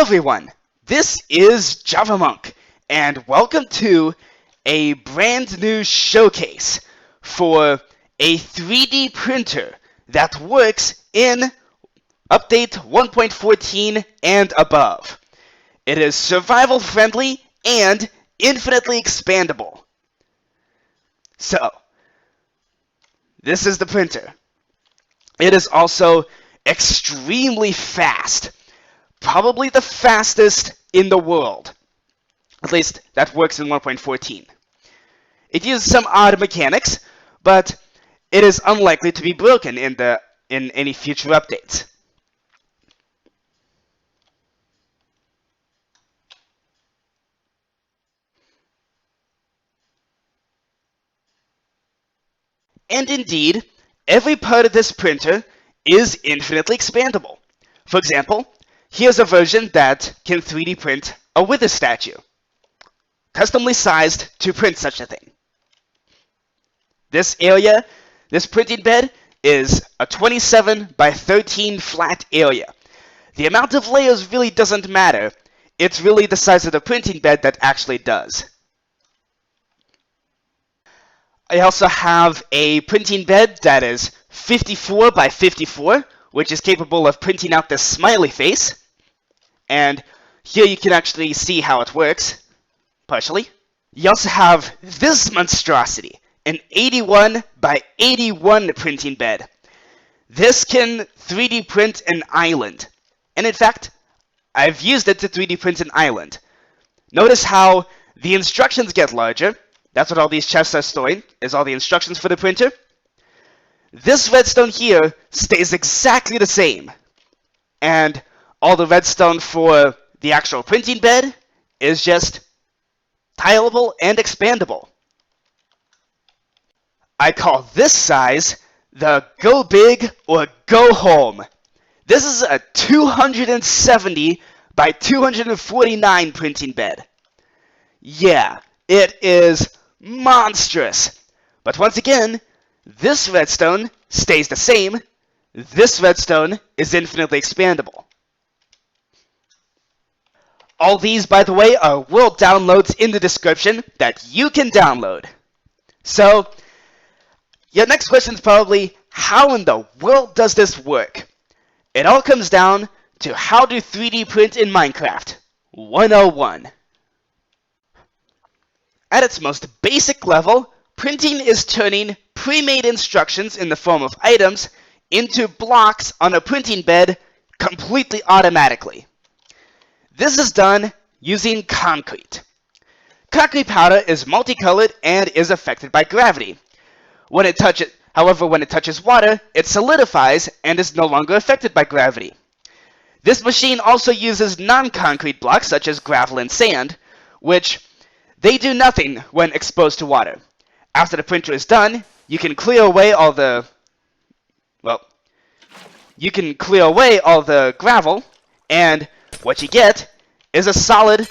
Hello everyone, this is Javamonk, and welcome to a brand new showcase for a 3D printer that works in update 1.14 and above. It is survival friendly and infinitely expandable. So, this is the printer. It is also extremely fast. Probably the fastest in the world. At least that works in 1.14. It uses some odd mechanics, but it is unlikely to be broken in any future updates. And indeed, every part of this printer is infinitely expandable. For example, here's a version that can 3D print a wither statue, customly sized to print such a thing. This area, this printing bed, is a 27 by 13 flat area. The amount of layers really doesn't matter. It's really the size of the printing bed that actually does. I also have a printing bed that is 54 by 54, which is capable of printing out this smiley face. And here you can actually see how it works, partially. You also have this monstrosity, an 81 by 81 printing bed. This can 3D print an island. And in fact, I've used it to 3D print an island. Notice how the instructions get larger. That's what all these chests are storing, is all the instructions for the printer. This redstone here stays exactly the same. And all the redstone for the actual printing bed is just tileable and expandable. I call this size the Go Big or Go Home. This is a 270 by 249 printing bed. Yeah, it is monstrous. But once again, this redstone stays the same. This redstone is infinitely expandable. All these, by the way, are world downloads in the description that you can download. So, your next question is probably, how in the world does this work? It all comes down to how to 3D print in Minecraft 101. At its most basic level, printing is turning pre-made instructions in the form of items into blocks on a printing bed completely automatically. This is done using concrete. Concrete powder is multicolored and is affected by gravity. However, when it touches water, it solidifies and is no longer affected by gravity. This machine also uses non-concrete blocks such as gravel and sand, which they do nothing when exposed to water. After the printer is done, you can clear away all the gravel, and what you get is a solid,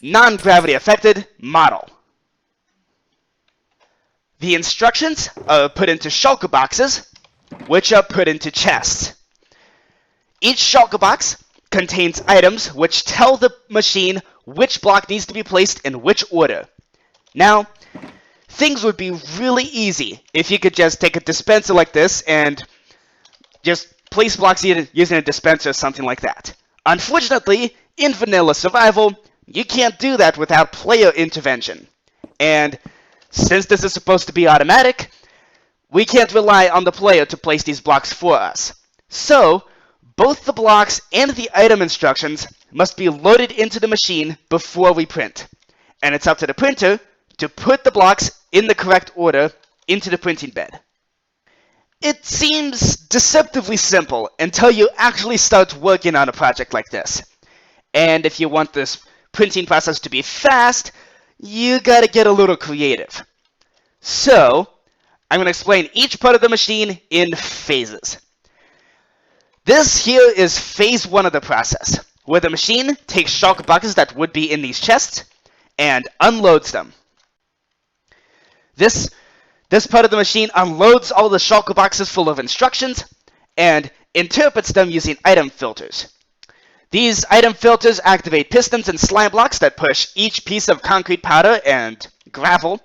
non-gravity affected model. The instructions are put into shulker boxes, which are put into chests. Each shulker box contains items which tell the machine which block needs to be placed in which order. Now, things would be really easy if you could just take a dispenser like this and just place blocks using a dispenser or something like that. Unfortunately, in vanilla survival, you can't do that without player intervention. And since this is supposed to be automatic, we can't rely on the player to place these blocks for us. So, both the blocks and the item instructions must be loaded into the machine before we print. And it's up to the printer to put the blocks in the correct order into the printing bed. It seems deceptively simple until you actually start working on a project like this. And if you want this printing process to be fast, you gotta get a little creative. So, I'm gonna explain each part of the machine in phases. This here is phase 1 of the process, where the machine takes shulker boxes that would be in these chests and unloads them. This part of the machine unloads all the shulker boxes full of instructions and interprets them using item filters. These item filters activate pistons and slime blocks that push each piece of concrete powder and gravel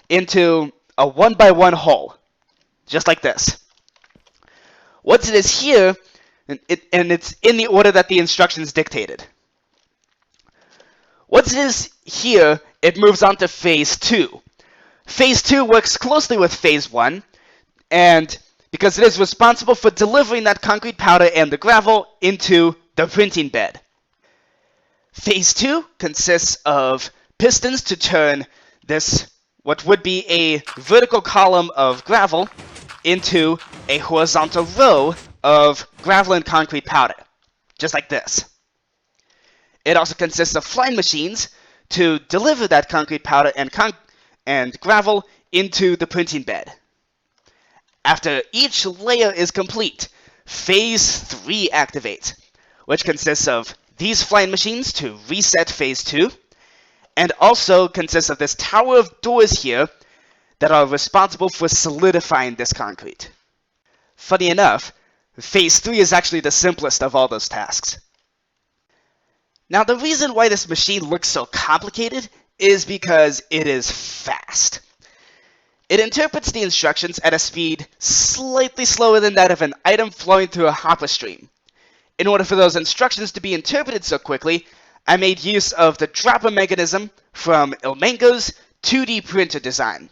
into a 1x1 hole, just like this. Once it is here, and it's in the order that the instructions dictated. Once it is here, it moves on to Phase 2. Phase 2 works closely with Phase 1, and because it is responsible for delivering that concrete powder and the gravel into the printing bed. Phase 2 consists of pistons to turn this, what would be a vertical column of gravel, into a horizontal row of gravel and concrete powder, just like this. It also consists of flying machines to deliver that concrete powder and gravel into the printing bed. After each layer is complete, Phase 3 activates, which consists of these flying machines to reset Phase 2, and also consists of this tower of doors here that are responsible for solidifying this concrete. Funny enough, Phase 3 is actually the simplest of all those tasks. Now, the reason why this machine looks so complicated is because it is fast. It interprets the instructions at a speed slightly slower than that of an item flowing through a hopper stream. In order for those instructions to be interpreted so quickly, I made use of the dropper mechanism from Ilmango's 2D printer design.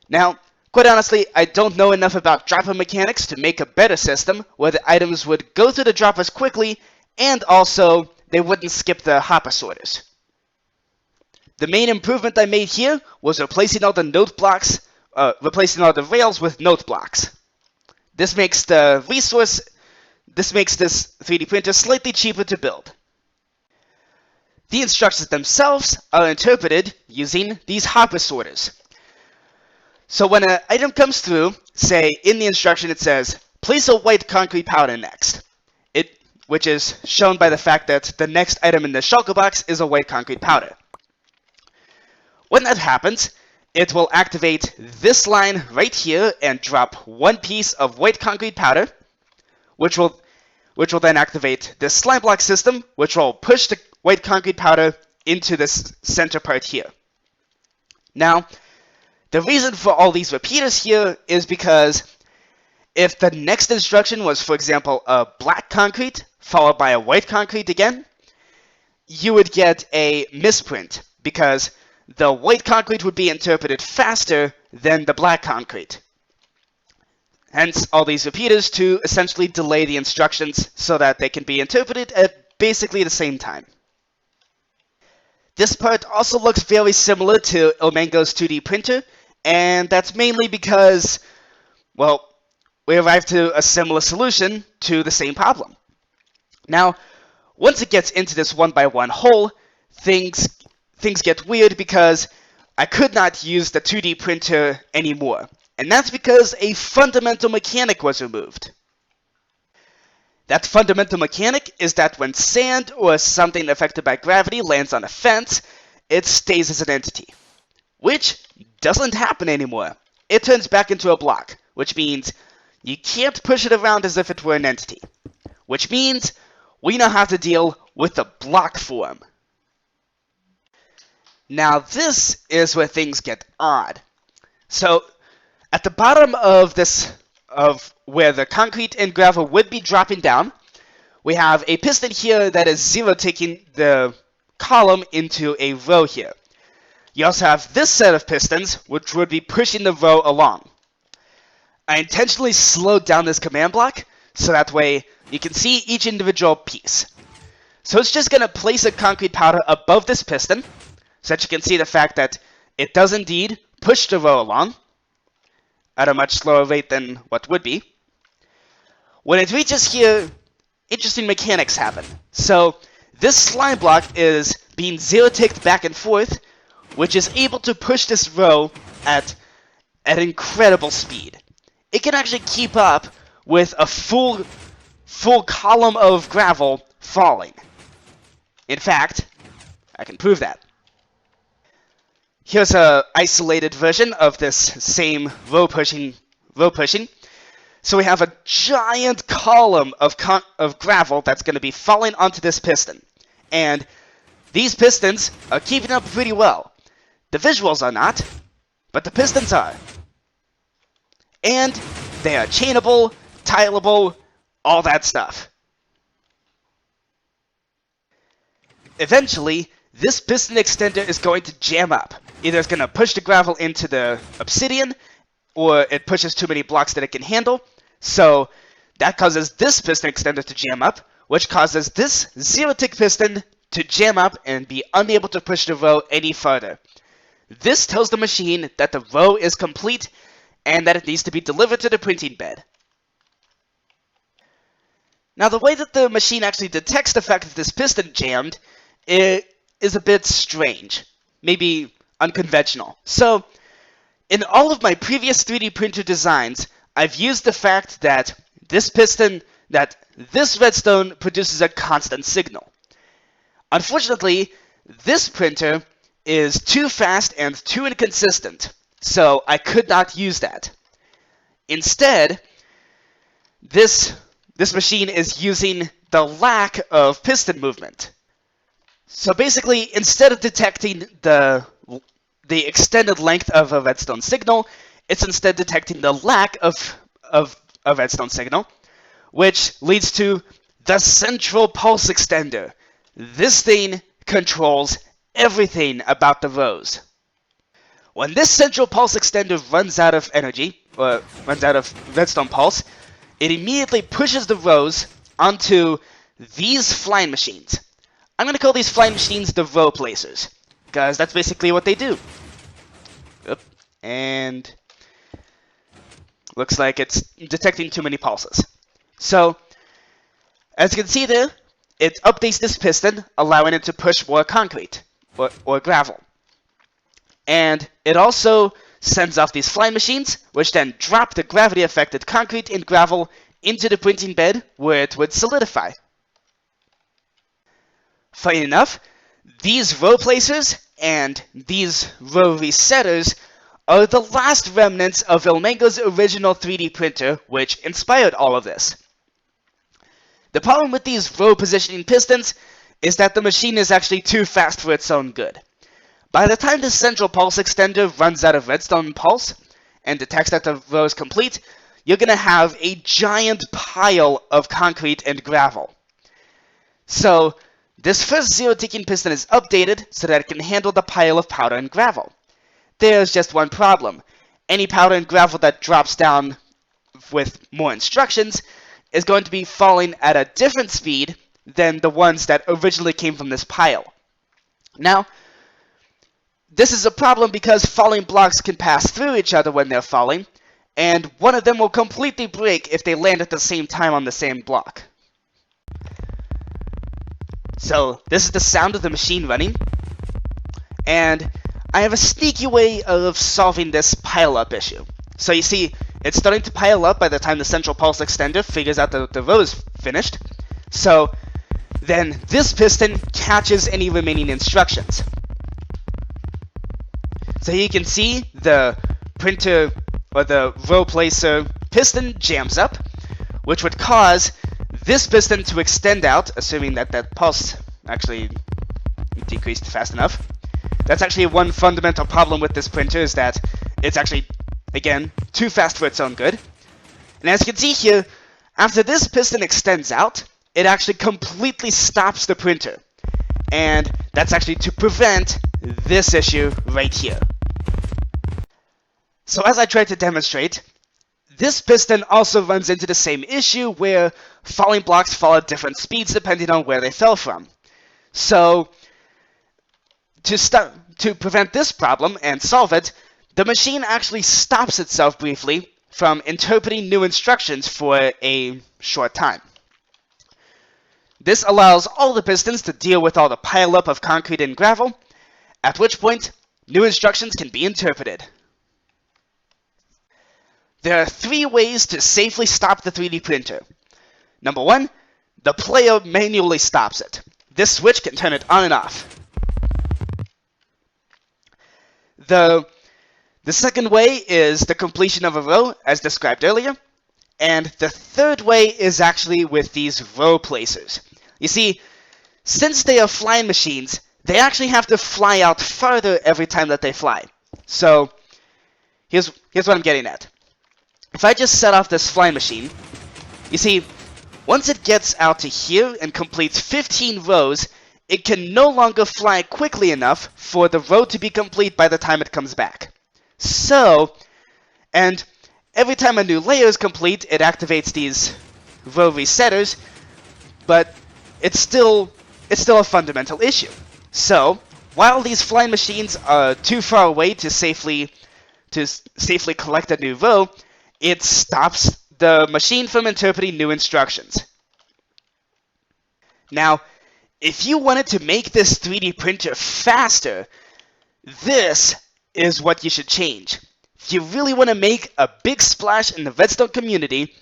Now, quite honestly, I don't know enough about dropper mechanics to make a better system where the items would go through the droppers quickly and also they wouldn't skip the hopper sorters. The main improvement I made here was replacing all the rails with note blocks. This makes this 3D printer slightly cheaper to build. The instructions themselves are interpreted using these hopper sorters. So when an item comes through, say in the instruction it says, place a white concrete powder next, which is shown by the fact that the next item in the shulker box is a white concrete powder. When that happens, it will activate this line right here and drop one piece of white concrete powder, which will then activate this slime block system, which will push the white concrete powder into this center part here. Now, the reason for all these repeaters here is because if the next instruction was, for example, a black concrete followed by a white concrete again, you would get a misprint because the white concrete would be interpreted faster than the black concrete. Hence, all these repeaters to essentially delay the instructions so that they can be interpreted at basically the same time. This part also looks very similar to Ilmango's 2D printer, and that's mainly because, well, we arrived to a similar solution to the same problem. Now, once it gets into this 1x1 hole, things get weird because I could not use the 2D printer anymore. And that's because a fundamental mechanic was removed. That fundamental mechanic is that when sand or something affected by gravity lands on a fence, it stays as an entity. Which doesn't happen anymore. It turns back into a block, which means you can't push it around as if it were an entity. Which means we now have to deal with the block form. Now this is where things get odd. So at the bottom of where the concrete and gravel would be dropping down, we have a piston here that is zero taking the column into a row here. You also have this set of pistons which would be pushing the row along. I intentionally slowed down this command block so that way you can see each individual piece. So it's just going to place a concrete powder above this piston so that you can see the fact that it does indeed push the row along at a much slower rate than what would be. When it reaches here, interesting mechanics happen. So this slime block is being zero-ticked back and forth, which is able to push this row at incredible speed. It can actually keep up with a full column of gravel falling. In fact, I can prove that. Here's an isolated version of this same row pushing. So we have a giant column of gravel that's going to be falling onto this piston. And these pistons are keeping up pretty well. The visuals are not, but the pistons are. And they are chainable, tileable, all that stuff. Eventually, this piston extender is going to jam up. Either it's going to push the gravel into the obsidian, or it pushes too many blocks that it can handle. So that causes this piston extender to jam up, which causes this zero-tick piston to jam up and be unable to push the row any further. This tells the machine that the row is complete and that it needs to be delivered to the printing bed. Now, the way that the machine actually detects the fact that this piston jammed is a bit strange, maybe unconventional. So, in all of my previous 3D printer designs, I've used the fact that this redstone produces a constant signal. Unfortunately, this printer is too fast and too inconsistent, so I could not use that. Instead, this machine is using the lack of piston movement. So basically, instead of detecting the extended length of a redstone signal, it's instead detecting the lack of a redstone signal, which leads to the central pulse extender. This thing controls everything about the rows. When this central pulse extender runs out of energy, or runs out of redstone pulse, it immediately pushes the rows onto these flying machines. I'm going to call these flying machines the row placers, because that's basically what they do. Oop. And looks like it's detecting too many pulses. So, as you can see there, it updates this piston, allowing it to push more concrete, or gravel. And it also sends off these flying machines, which then drop the gravity-affected concrete and gravel into the printing bed, where it would solidify. Funny enough, these row placers and these row resetters are the last remnants of Ilmango's original 3D printer, which inspired all of this. The problem with these row positioning pistons is that the machine is actually too fast for its own good. By the time the central pulse extender runs out of redstone pulse and detects that the row is complete, you're going to have a giant pile of concrete and gravel. So, this first zero-ticking piston is updated so that it can handle the pile of powder and gravel. There's just one problem. Any powder and gravel that drops down with more instructions is going to be falling at a different speed than the ones that originally came from this pile. Now, this is a problem because falling blocks can pass through each other when they're falling, and one of them will completely break if they land at the same time on the same block. So, this is the sound of the machine running, and I have a sneaky way of solving this pile-up issue. So you see, it's starting to pile up by the time the central pulse extender figures out that the row is finished. So, then this piston catches any remaining instructions. So you can see the printer, or the row placer piston jams up, which would cause this piston to extend out, assuming that that pulse actually decreased fast enough. That's actually one fundamental problem with this printer, is that it's actually, again, too fast for its own good. And as you can see here, after this piston extends out, it actually completely stops the printer. And that's actually to prevent this issue right here. So as I tried to demonstrate, this piston also runs into the same issue where falling blocks fall at different speeds depending on where they fell from. So, to prevent this problem and solve it, the machine actually stops itself briefly from interpreting new instructions for a short time. This allows all the pistons to deal with all the pileup of concrete and gravel, at which point new instructions can be interpreted. There are 3 ways to safely stop the 3D printer. Number 1, the player manually stops it. This switch can turn it on and off. The second way is the completion of a row, as described earlier. And the third way is actually with these row placers. You see, since they are flying machines, they actually have to fly out farther every time that they fly. So here's what I'm getting at. If I just set off this flying machine, you see, once it gets out to here and completes 15 rows, it can no longer fly quickly enough for the row to be complete by the time it comes back. So, and every time a new layer is complete, it activates these row resetters, but it's still a fundamental issue. So, while these flying machines are too far away to safely collect a new row, it stops the machine from interpreting new instructions. Now, if you wanted to make this 3D printer faster, this is what you should change. If you really want to make a big splash in the Redstone community,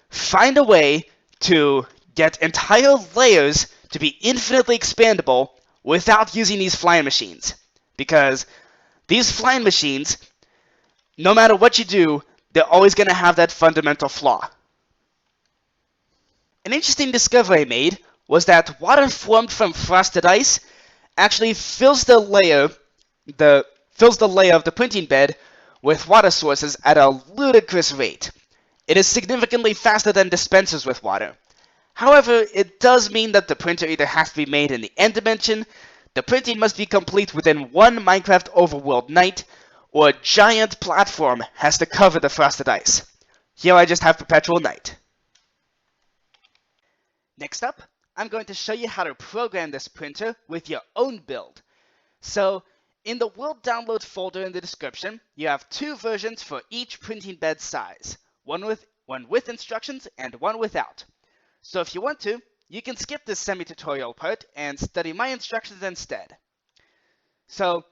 find a way to get entire layers to be infinitely expandable without using these flying machines. Because these flying machines, no matter what you do, they're always going to have that fundamental flaw. An interesting discovery I made was that water formed from frosted ice actually fills the layer of the printing bed with water sources at a ludicrous rate. It is significantly faster than dispensers with water. However, it does mean that the printer either has to be made in the end dimension, the printing must be complete within one Minecraft overworld night, or a giant platform has to cover the frosted ice. Here I just have perpetual night. Next up, I'm going to show you how to program this printer with your own build. So, in the World Download folder in the description, you have two versions for each printing bed size, one with instructions and one without. So if you want to, you can skip this semi-tutorial part and study my instructions instead. So,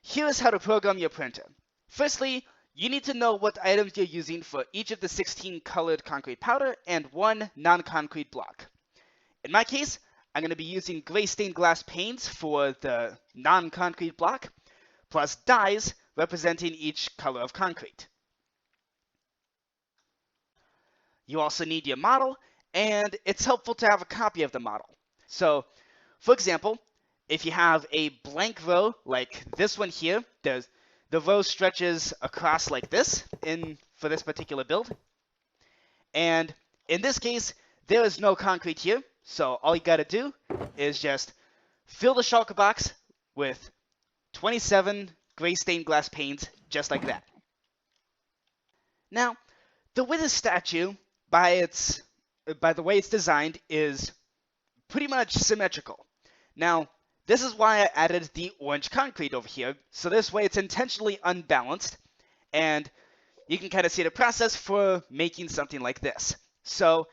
here's how to program your printer. Firstly, you need to know what items you're using for each of the 16 colored concrete powder and one non-concrete block. In my case, I'm going to be using gray stained glass paints for the non-concrete block, plus dyes representing each color of concrete. You also need your model, and it's helpful to have a copy of the model. So, for example, if you have a blank row like this one here, the row stretches across like this for this particular build. And in this case, there is no concrete here, so all you gotta do is just fill the shulker box with 27 gray stained glass paints, just like that. Now, the wither statue, by the way it's designed, is pretty much symmetrical. Now, this is why I added the orange concrete over here, so this way it's intentionally unbalanced, and you can kind of see the process for making something like this. So,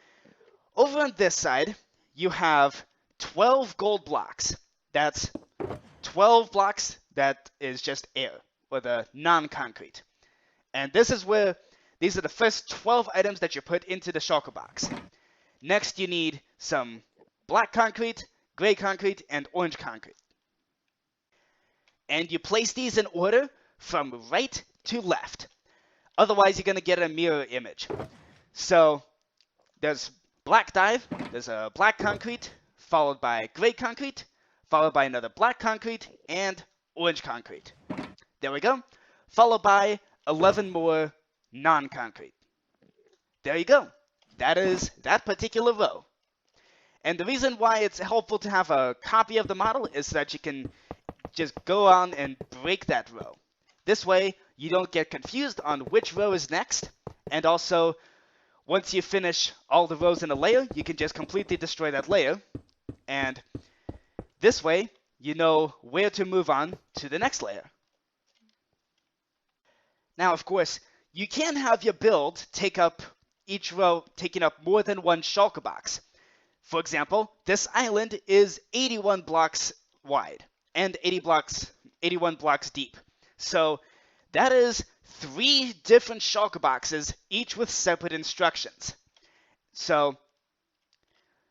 over on this side, you have 12 gold blocks. That's 12 blocks that is just air, or the non-concrete. And these are the first 12 items that you put into the shulker box. Next, you need some black concrete, gray concrete, and orange concrete. And you place these in order from right to left. Otherwise, you're going to get a mirror image. So, there's black dye, there's a black concrete, followed by gray concrete, followed by another black concrete, and orange concrete. There we go. Followed by 11 more non-concrete. There you go. That is that particular row. And the reason why it's helpful to have a copy of the model is so that you can just go on and break that row. This way, you don't get confused on which row is next, and also, once you finish all the rows in a layer, you can just completely destroy that layer, and this way, you know where to move on to the next layer. Now, of course, you can have your build take up each row taking up more than one shulker box. For example, this island is 81 blocks wide and 81 blocks deep. So that is 3 different shulker boxes, each with separate instructions. So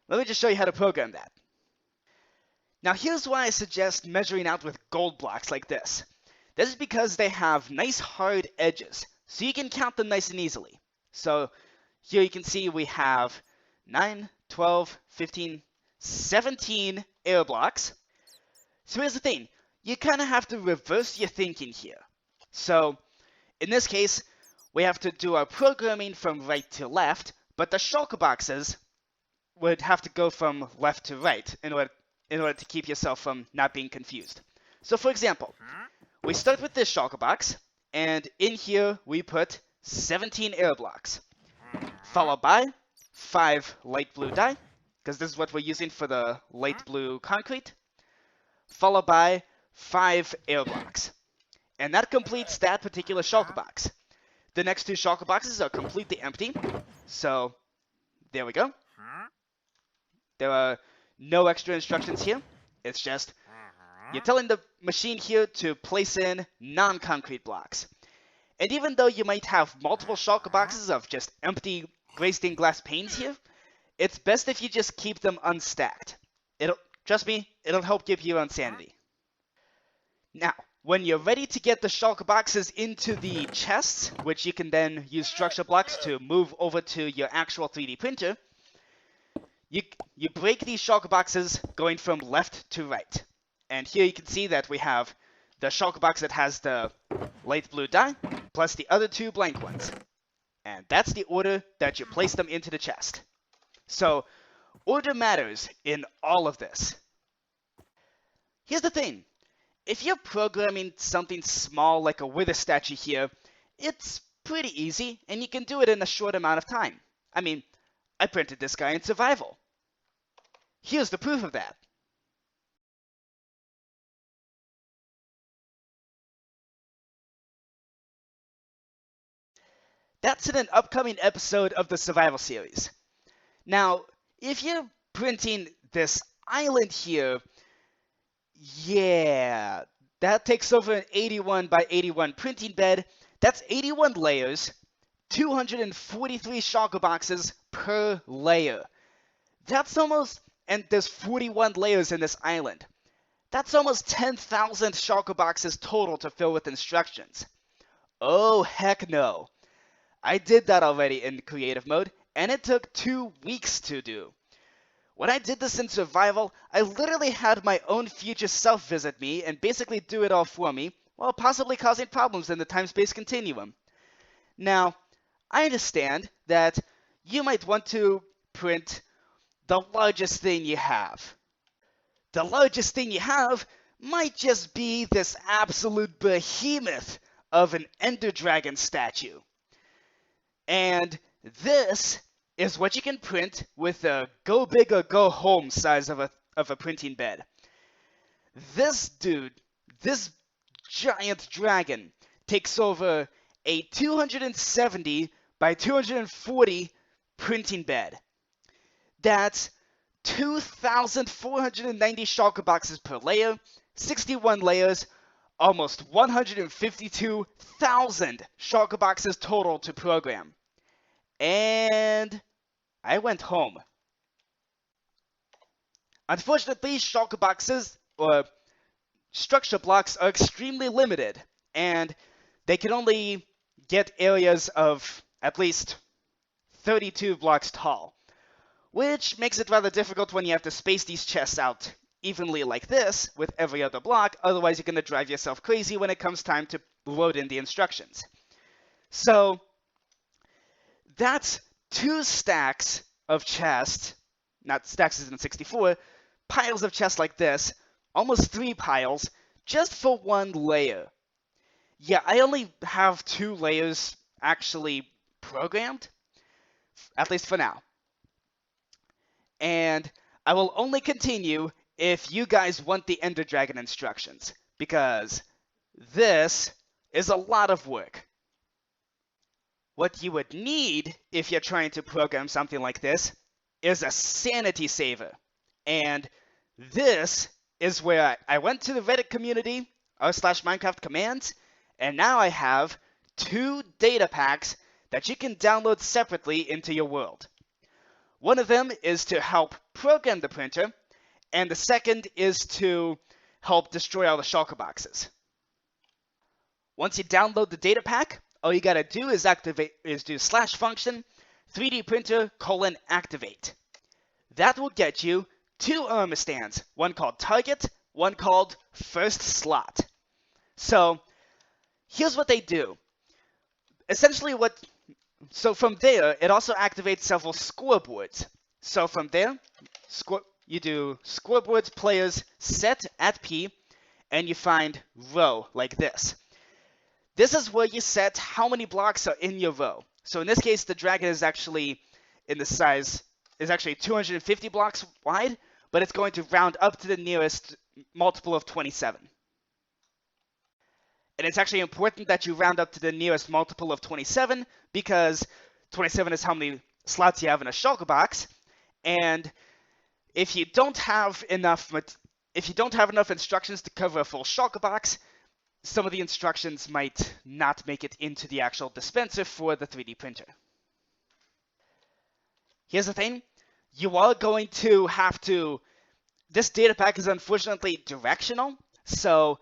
let me just show you how to program that. Now here's why I suggest measuring out with gold blocks like this. This is because they have nice hard edges, so you can count them nice and easily. So Here you can see we have 9, 12, 15, 17 error blocks. So here's the thing, you kind of have to reverse your thinking here. So in this case, we have to do our programming from right to left, but the shulker boxes would have to go from left to right in order to keep yourself from not being confused. So for example, we start with this shulker box, and in here we put 17 error blocks, followed by 5 light blue dye, because this is what we're using for the light blue concrete, followed by 5 error blocks. And that completes that particular shulker box. The next 2 shulker boxes are completely empty, so there we go. There are no extra instructions here. It's just you're telling the machine here to place in non-concrete blocks. And even though you might have multiple shulker boxes of just empty gray stained glass panes here, it's best if you just keep them unstacked. Trust me, it'll help give you insanity. Now, when you're ready to get the shulker boxes into the chests, which you can then use structure blocks to move over to your actual 3D printer, you break these shulker boxes going from left to right. And here you can see that we have the shulker box that has the light blue dye, plus the other 2 blank ones. And that's the order that you place them into the chest. So, order matters in all of this. Here's the thing. If you're programming something small like a wither statue here, it's pretty easy, and you can do it in a short amount of time. I mean, I printed this guy in survival. Here's the proof of that. That's in an upcoming episode of the survival series. Now, if you're printing this island here, yeah, that takes over an 81 by 81 printing bed. That's 81 layers, 243 shulker boxes per layer. That's almost, and there's 41 layers in this island. That's almost 10,000 shulker boxes total to fill with instructions. Oh, heck no. I did that already in creative mode, and it took 2 weeks to do. When I did this in survival, I literally had my own future self visit me and basically do it all for me, while possibly causing problems in the time-space continuum. Now, I understand that you might want to print the largest thing you have. The largest thing you have might just be this absolute behemoth of an Ender Dragon statue. And this is what you can print with a go big or go home size of a printing bed. This dude, this giant dragon, takes over a 270 by 240 printing bed. That's 2,490 shulker boxes per layer, 61 layers, almost 152,000 shulker boxes total to program. And I went home. Unfortunately, shulker boxes, or structure blocks, are extremely limited, and they can only get areas of at least 32 blocks tall, which makes it rather difficult when you have to space these chests out evenly like this with every other block, otherwise you're going to drive yourself crazy when it comes time to load in the instructions. So, that's 2 stacks of chests, not stacks isn't 64, piles of chests like this, almost 3 piles, just for 1 layer. Yeah, I only have 2 layers actually programmed, at least for now. And I will only continue if you guys want the Ender Dragon instructions, because this is a lot of work. What you would need if you're trying to program something like this is a sanity saver. And this is where I went to the Reddit community, r/Minecraft commands, and now I have 2 data packs that you can download separately into your world. One of them is to help program the printer, and the second is to help destroy all the shulker boxes. Once you download the data pack, all you gotta do is do /function 3D printer :activate. That will get you two armor stands, one called target, one called first slot. So here's what they do. Essentially so from there, it also activates several scoreboards. So from there, you do scoreboards players set at P, and you find row like this. This is where you set how many blocks are in your row. So in this case, the dragon is actually in the size is actually 250 blocks wide, but it's going to round up to the nearest multiple of 27. And it's actually important that you round up to the nearest multiple of 27 because 27 is how many slots you have in a shulker box. And if you don't have enough instructions to cover a full shulker box, some of the instructions might not make it into the actual dispenser for the 3D printer. Here's the thing. You are going to have to... This data pack is unfortunately directional, so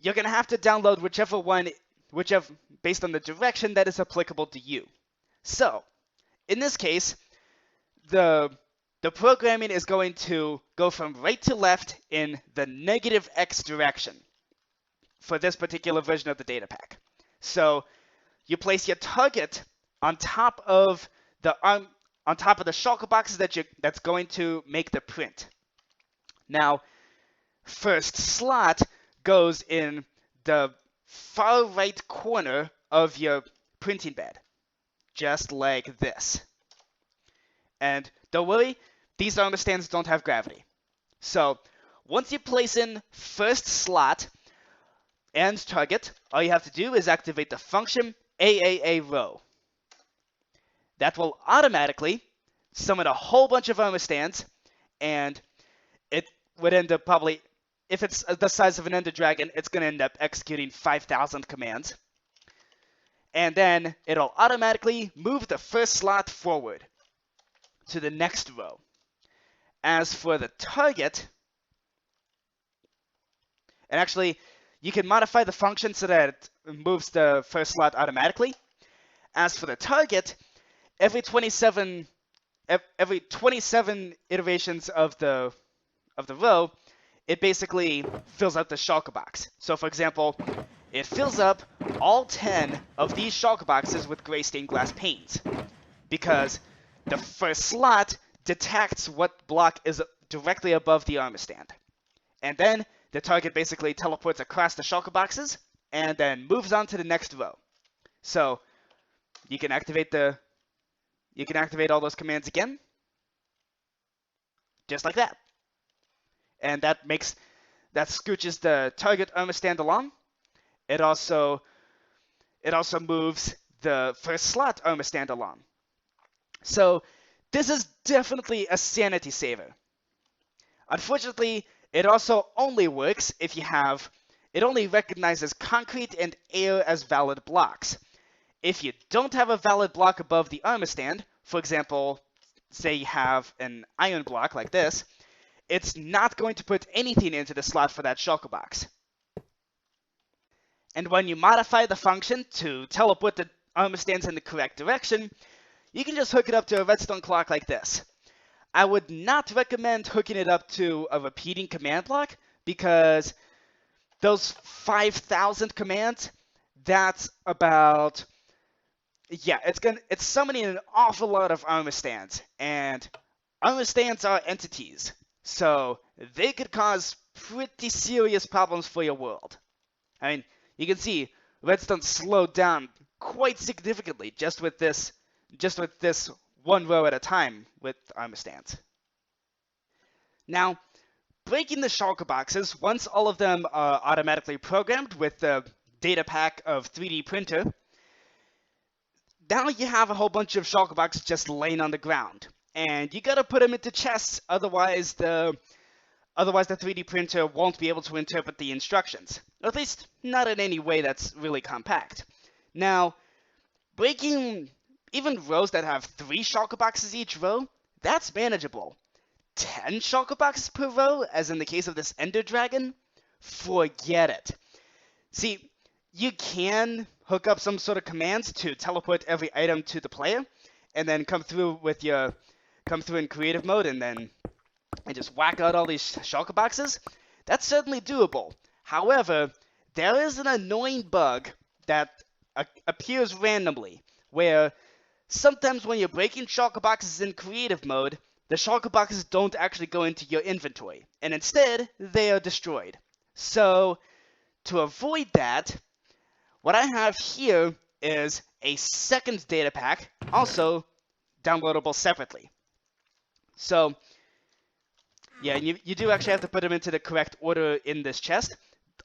you're going to have to download whichever based on the direction that is applicable to you. So, in this case, the programming is going to go from right to left in the -x direction for this particular version of the data pack. So, you place your target on top of the shulker boxes that's going to make the print. Now, first slot goes in the far right corner of your printing bed, just like this. And don't worry, these armor stands don't have gravity. So once you place in first slot and target, all you have to do is activate the function AAA_row. That will automatically summon a whole bunch of armor stands, and it would end up probably, if it's the size of an Ender Dragon, it's going to end up executing 5,000 commands. And then it'll automatically move the first slot forward to the next row. As for the target, and actually, you can modify the function so that it moves the first slot automatically. As for the target, every 27 iterations of the row, it basically fills out the shulker box. So for example, it fills up all 10 of these shulker boxes with gray stained glass panes, because the first slot detects what block is directly above the armor stand. And then the target basically teleports across the shulker boxes and then moves on to the next row. So you can activate all those commands again, just like that. And that scooches the target armor stand along. It also moves the first slot armor stand along. So this is definitely a sanity saver. Unfortunately, it also only works if it only recognizes concrete and air as valid blocks. If you don't have a valid block above the armor stand, for example, say you have an iron block like this, it's not going to put anything into the slot for that shulker box. And when you modify the function to teleport the armor stands in the correct direction, you can just hook it up to a redstone clock like this. I would not recommend hooking it up to a repeating command block, because those 5,000 commands, that's about... yeah, it's summoning an awful lot of armor stands, and armor stands are entities, so they could cause pretty serious problems for your world. I mean, you can see Redstone slowed down quite significantly just with this one row at a time with armor stands. Now, breaking the shulker boxes, once all of them are automatically programmed with the data pack of 3D printer, now you have a whole bunch of shulker boxes just laying on the ground, and you gotta put them into chests, otherwise the 3D printer won't be able to interpret the instructions, or at least not in any way that's really compact. Now, breaking even rows that have 3 shulker boxes each row, that's manageable. 10 shulker boxes per row, as in the case of this Ender Dragon? Forget it. See, you can hook up some sort of commands to teleport every item to the player, and then come through in creative mode and just whack out all these shulker boxes, that's certainly doable. However, there is an annoying bug that appears randomly, where sometimes when you're breaking shulker boxes in creative mode, the shulker boxes don't actually go into your inventory, and instead, they are destroyed. So, to avoid that, what I have here is a second data pack, also downloadable separately. So, yeah, you do actually have to put them into the correct order in this chest.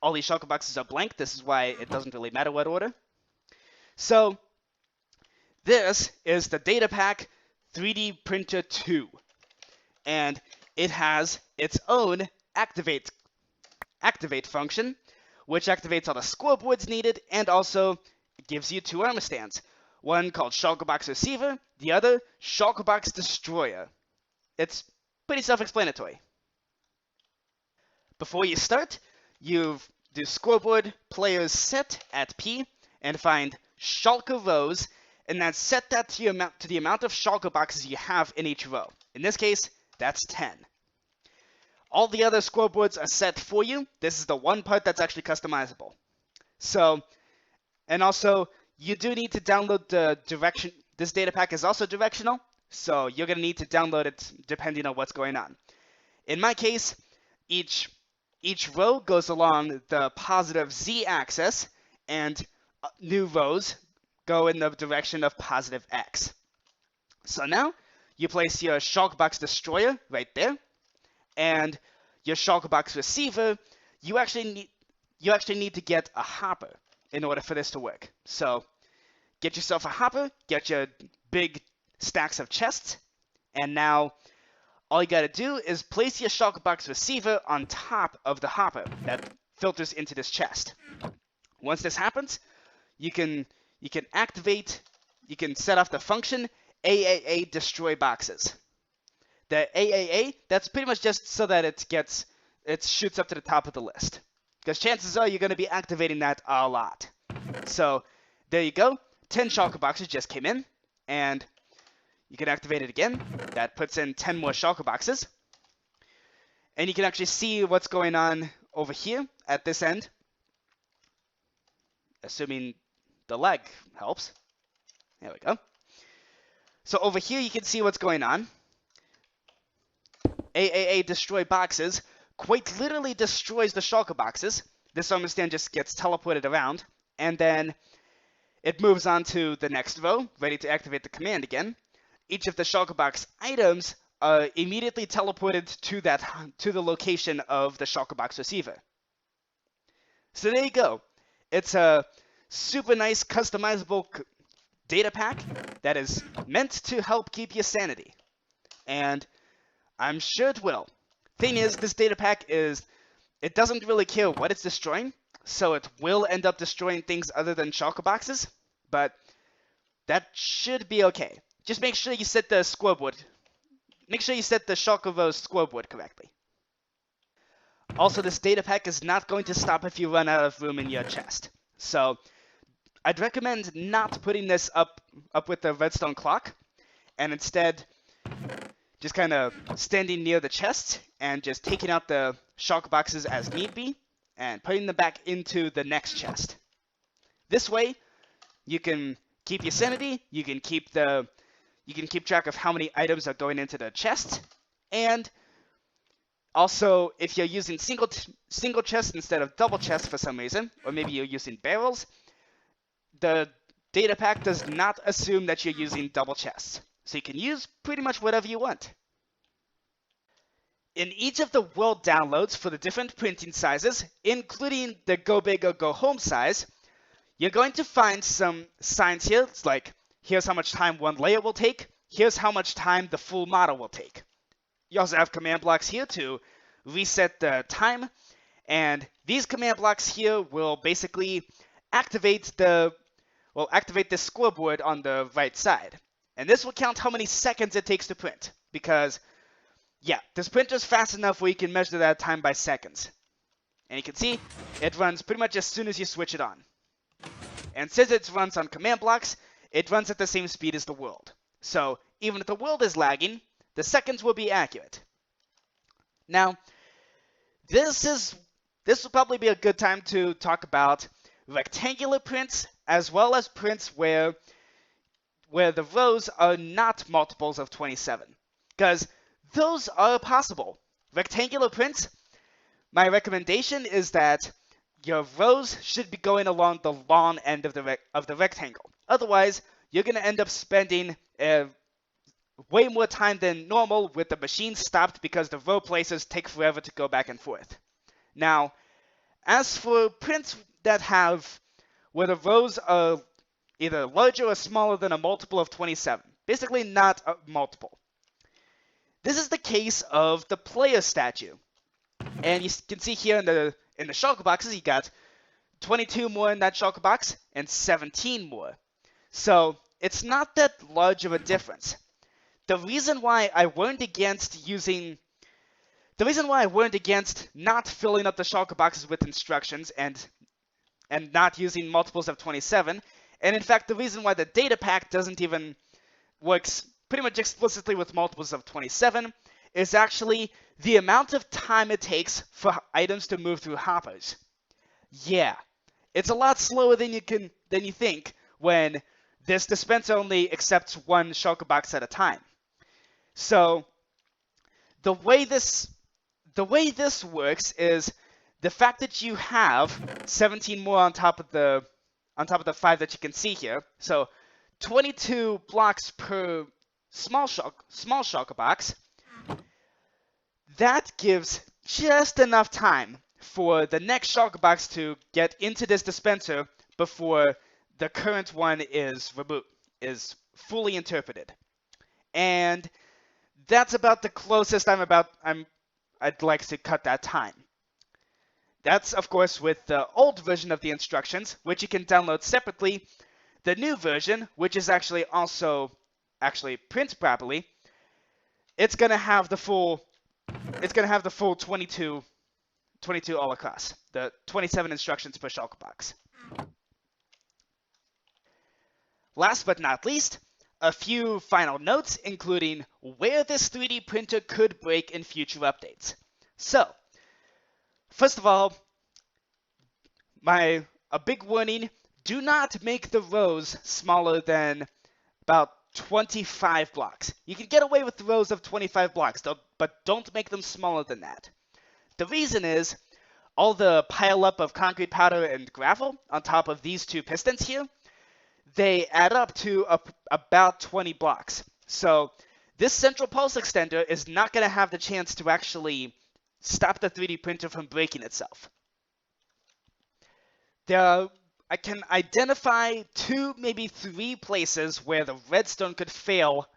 All these shulker boxes are blank. This is why it doesn't really matter what order. So, this is the datapack 3D Printer 2. And it has its own activate function, which activates all the scoreboards needed and also gives you two armor stands. One called Shulker Box Receiver, the other Shulker Box Destroyer. It's pretty self-explanatory. Before you start, you do scoreboard players set at P and find shulker rows, and then set that to the amount of shulker boxes you have in each row. In this case, that's 10. All the other scoreboards are set for you. This is the one part that's actually customizable. So, and also, you do need to download the direction. This data pack is also directional, so you're going to need to download it depending on what's going on. In my case, each row goes along the positive z-axis, and new rows go in the direction of positive x. So now, you place your shulker box destroyer right there, and your shulker box receiver. You actually need to get a hopper in order for this to work. So, get yourself a hopper, get your big stacks of chests, and now all you gotta do is place your shulker box receiver on top of the hopper that filters into this chest. Once this happens, you can set off the function AAA destroy boxes. The AAA, that's pretty much just so that it shoots up to the top of the list. Because chances are you're going to be activating that a lot. So, there you go. 10 shulker boxes just came in, and you can activate it again. That puts in 10 more shulker boxes. And you can actually see what's going on over here at this end. Assuming the lag helps. There we go. So over here you can see what's going on. AAA destroy boxes quite literally destroys the shulker boxes. This armor stand just gets teleported around, and then it moves on to the next row, ready to activate the command again. Each of the shulker box items are immediately teleported to the location of the shulker box receiver. So there you go. It's a super nice customizable data pack that is meant to help keep you sanity. And I'm sure it will. Thing is, this data pack it doesn't really care what it's destroying, so it will end up destroying things other than shulker boxes, but that should be okay. Just make sure you set the scoreboard. Make sure you set the shulker rows scoreboard correctly. Also, this data pack is not going to stop if you run out of room in your chest. So, I'd recommend not putting this up with the redstone clock, and instead just kind of standing near the chest and just taking out the shulker boxes as need be and putting them back into the next chest. This way, you can keep your sanity, you can keep track of how many items are going into the chest, and also, if you're using single chest instead of double chest for some reason, or maybe you're using barrels, the data pack does not assume that you're using double chests. So you can use pretty much whatever you want. In each of the world downloads for the different printing sizes, including the go big or go home size, you're going to find some signs here. It's like, here's how much time one layer will take. Here's how much time the full model will take. You also have command blocks here to reset the time, and these command blocks here will basically activate the scoreboard on the right side. And this will count how many seconds it takes to print, because, yeah, this printer's fast enough where you can measure that time by seconds. And you can see, it runs pretty much as soon as you switch it on. And since it runs on command blocks, it runs at the same speed as the world. So even if the world is lagging, the seconds will be accurate. Now, this will probably be a good time to talk about rectangular prints as well as prints where the rows are not multiples of 27, because those are possible. Rectangular prints, my recommendation is that your rows should be going along the long end of the rectangle. Otherwise, you're going to end up spending way more time than normal with the machine stopped because the row places take forever to go back and forth. Now, as for prints that have where the rows are either larger or smaller than a multiple of 27, basically not a multiple. This is the case of the player statue. And you can see here in the shulker boxes, you got 22 more in that shulker box and 17 more. So it's not that large of a difference. The reason why I warned against not filling up the shulker boxes with instructions and not using multiples of 27, and in fact the reason why the datapack doesn't even works pretty much explicitly with multiples of 27 is actually the amount of time it takes for items to move through hoppers. Yeah, it's a lot slower than you think when this dispenser only accepts one shulker box at a time. So the way this works is the fact that you have 17 more on top of the 5 that you can see here. So 22 blocks per small shulker box. That gives just enough time for the next shulker box to get into this dispenser before the current one is fully interpreted. And that's about the closest I'd like to cut that time. That's, of course, with the old version of the instructions, which you can download separately. The new version, which is actually prints properly, it's gonna have the full 22 all across, the 27 instructions per shulker box. Last but not least, a few final notes, including where this 3D printer could break in future updates. So, first of all, a big warning, do not make the rows smaller than about 25 blocks. You can get away with rows of 25 blocks, but don't make them smaller than that. The reason is, all the pile up of concrete powder and gravel on top of these two pistons here, they add up to about 20 blocks. So this central pulse extender is not going to have the chance to actually stop the 3D printer from breaking itself. I can identify 2, maybe 3 places where the redstone could fail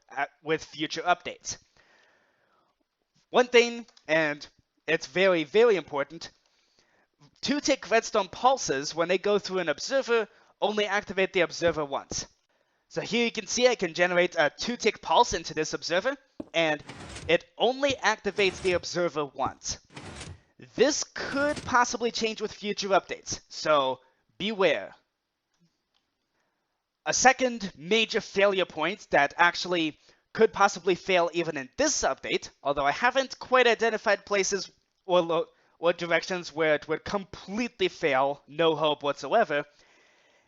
with future updates. One thing, and it's very, very important, 2-tick redstone pulses, when they go through an observer, only activate the observer once. So here you can see I can generate a 2-tick pulse into this observer, and it only activates the observer once. This could possibly change with future updates, so beware. A second major failure point that actually could possibly fail even in this update, although I haven't quite identified places or directions where it would completely fail, no hope whatsoever,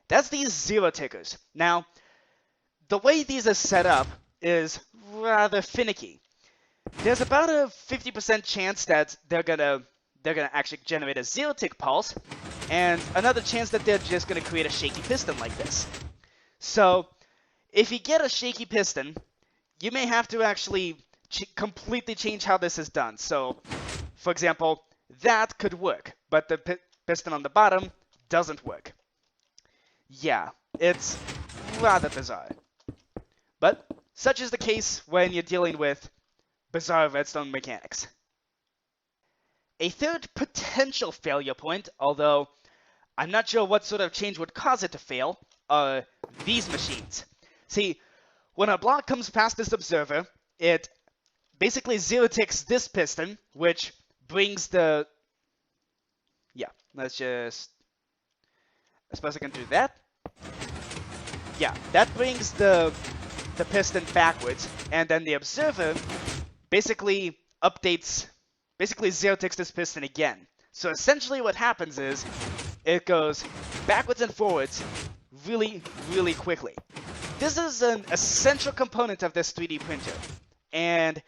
that's these zero tickers. Now, the way these are set up is rather finicky. There's about a 50% chance that they're gonna actually generate a zero tick pulse, and another chance that they're just gonna create a shaky piston like this. So, if you get a shaky piston, you may have to actually completely change how this is done. So, for example, that could work, but the piston on the bottom doesn't work. Yeah, it's rather bizarre. But such is the case when you're dealing with bizarre redstone mechanics. A third potential failure point, although I'm not sure what sort of change would cause it to fail, are these machines. See, when a block comes past this observer, it basically zero ticks this piston, which brings the... Yeah, I suppose I can do that. Yeah, that brings the the piston backwards, and then the observer basically zero ticks this piston again. So essentially what happens is it goes backwards and forwards really, really quickly. This is an essential component of this 3D printer. And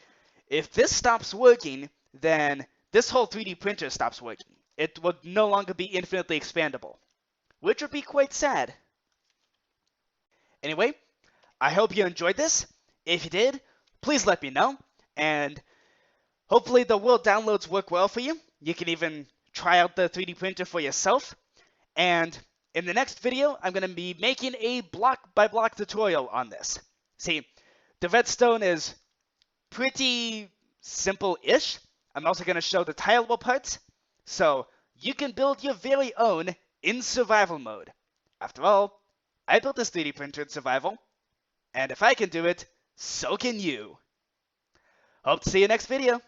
if this stops working, then this whole 3D printer stops working. It would no longer be infinitely expandable, which would be quite sad. Anyway, I hope you enjoyed this. If you did, please let me know. And hopefully the world downloads work well for you. You can even try out the 3D printer for yourself. And in the next video, I'm going to be making a block-by-block tutorial on this. See, the Redstone is pretty simple-ish. I'm also going to show the tileable parts, so you can build your very own in survival mode. After all, I built this 3D printer in survival, and if I can do it, so can you. Hope to see you next video.